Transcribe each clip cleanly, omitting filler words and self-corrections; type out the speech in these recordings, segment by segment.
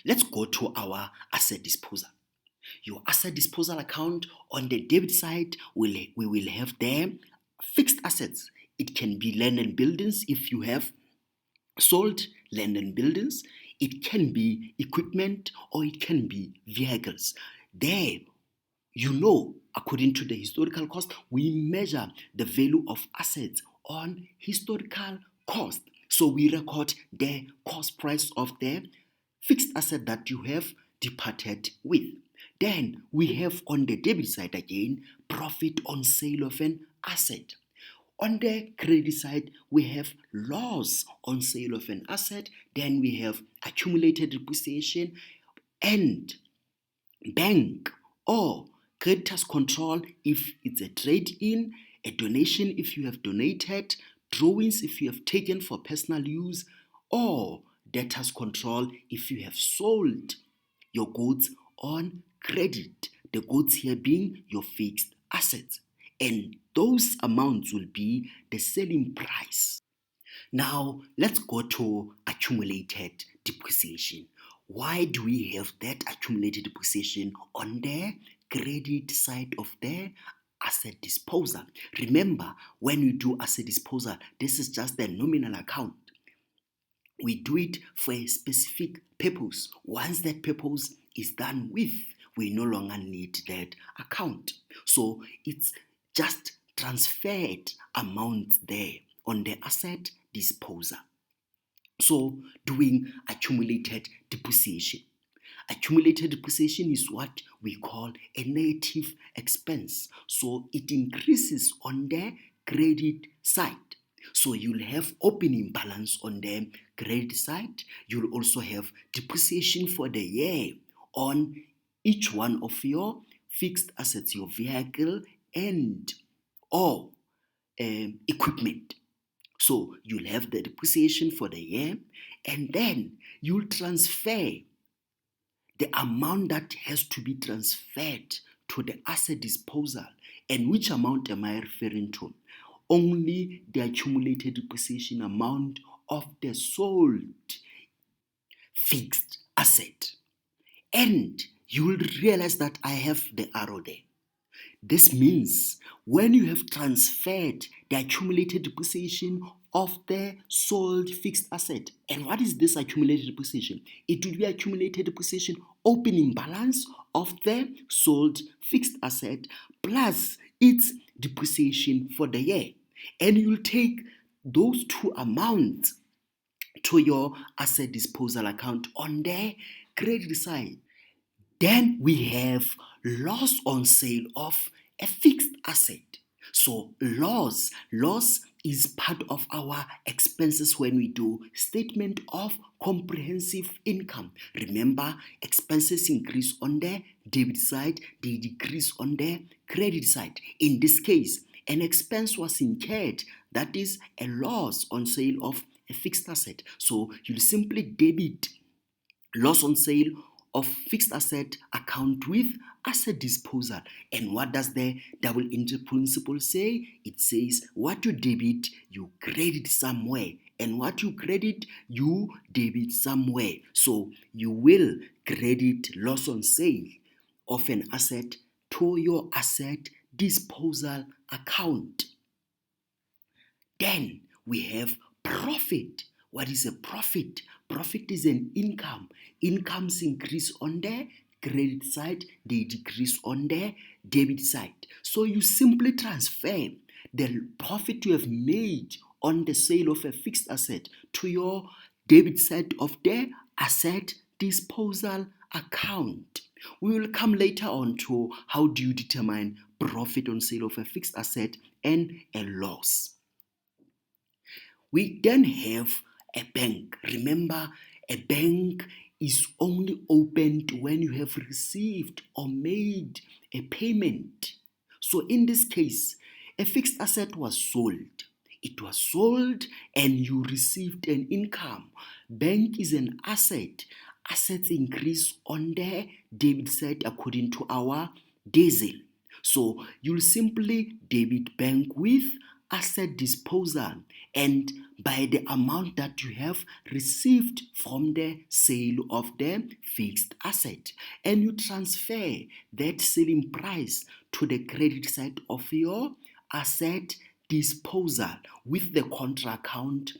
let's go to our asset disposal. Your asset disposal account, on the debit side, we will have there fixed assets. It can be land and buildings if you have sold land and buildings. It can be equipment or it can be vehicles. There, according to the historical cost, we measure the value of assets on historical cost. So we record the cost price of the fixed asset that you have departed with. Then we have on the debit side again, profit on sale of an asset. On the credit side, we have loss on sale of an asset. Then we have accumulated depreciation and bank or creditors control if it's a trade-in, a donation if you have donated, drawings if you have taken for personal use, or debtors control if you have sold your goods on credit. The goods here being your fixed assets. And those amounts will be the selling price. Now, let's go to accumulated depreciation. Why do we have that accumulated depreciation on the credit side of the asset disposal? Remember, when you do asset disposal, this is just the nominal account. We do it for a specific purpose. Once that purpose is done with, we no longer need that account. So it's just transferred amount there on the asset disposal. So doing accumulated depreciation. Accumulated depreciation is what we call a negative expense. So it increases on the credit side. So you'll have opening balance on the credit side. You'll also have depreciation for the year on each one of your fixed assets, your vehicle and or equipment. So you'll have the depreciation for the year, and then you'll transfer the amount that has to be transferred to the asset disposal. And which amount am I referring to? Only the accumulated depreciation amount of the sold fixed asset. And you will realize that I have the arrow there. This means when you have transferred the accumulated depreciation of the sold fixed asset. And what is this accumulated depreciation? It will be accumulated depreciation opening balance of the sold fixed asset plus its depreciation for the year. And you'll take those two amounts to your asset disposal account on the credit side. Then we have loss on sale of a fixed asset. So loss is part of our expenses when we do statement of comprehensive income. Remember, expenses increase on the debit side, they decrease on the credit side. In this case, an expense was incurred, that is a loss on sale of a fixed asset. So you'll simply debit loss on sale of fixed asset account with asset disposal. And what does the double entry principle say? It says what you debit, you credit somewhere. And what you credit, you debit somewhere. So you will credit loss on sale of an asset to your asset disposal account. Then we have profit. What is a profit? Profit is an income. Incomes increase on the credit side, they decrease on the debit side. So you simply transfer the profit you have made on the sale of a fixed asset to your debit side of the asset disposal account. We will come later on to how do you determine profit on sale of a fixed asset and a loss. We then have a bank. Remember, a bank is only opened when you have received or made a payment. So in this case, a fixed asset was sold. It was sold and you received an income. Bank is an asset. Assets increase on the debit side according to our DEACIL. So you'll simply debit bank with asset disposal and by the amount that you have received from the sale of the fixed asset, and you transfer that selling price to the credit side of your asset disposal with the contra account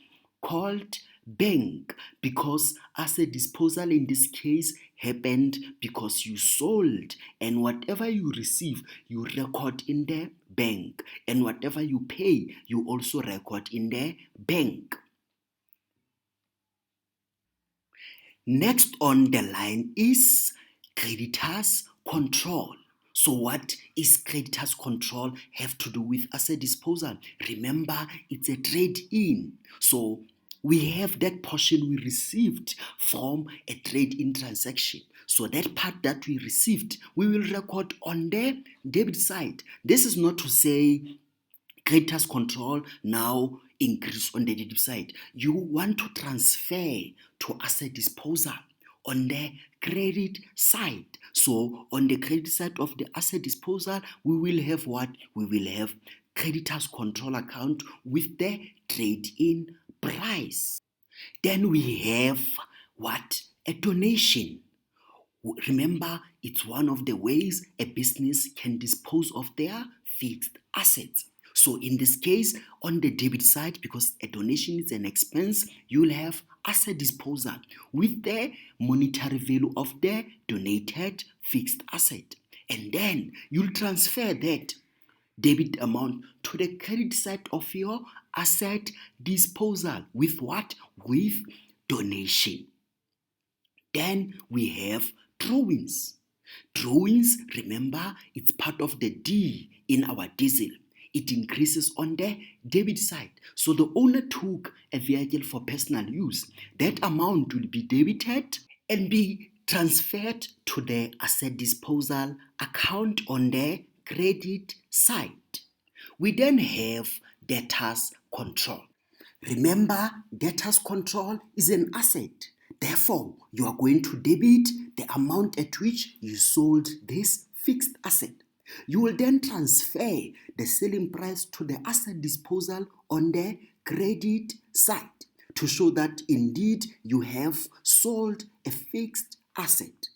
called bank, because asset disposal in this case happened because you sold, and whatever you receive you record in the bank, and whatever you pay you also record in the bank. Next on the line is creditors control. So what is creditors control have to do with asset disposal? Remember, it's a trade-in. So we have that portion we received from a trade-in transaction. So that part that we received, we will record on the debit side. This is not to say creditors control now increase on the debit side. You want to transfer to asset disposal on the credit side. So on the credit side of the asset disposal, we will have what? We will have creditors control account with the trade-in price. Then we have what? A donation. Remember, it's one of the ways a business can dispose of their fixed assets. So in this case, on the debit side, because a donation is an expense, you'll have asset disposal with the monetary value of the donated fixed asset. And then you'll transfer that debit amount to the credit side of your asset disposal with what? With donation. Then we have drawings. Drawings, remember, it's part of the D in our DEACIL. It increases on the debit side. So the owner took a vehicle for personal use. That amount will be debited and be transferred to the asset disposal account on the credit side. We then have debtors control. Remember, debtors control is an asset. Therefore, you are going to debit the amount at which you sold this fixed asset. You will then transfer the selling price to the asset disposal on the credit side to show that indeed you have sold a fixed asset.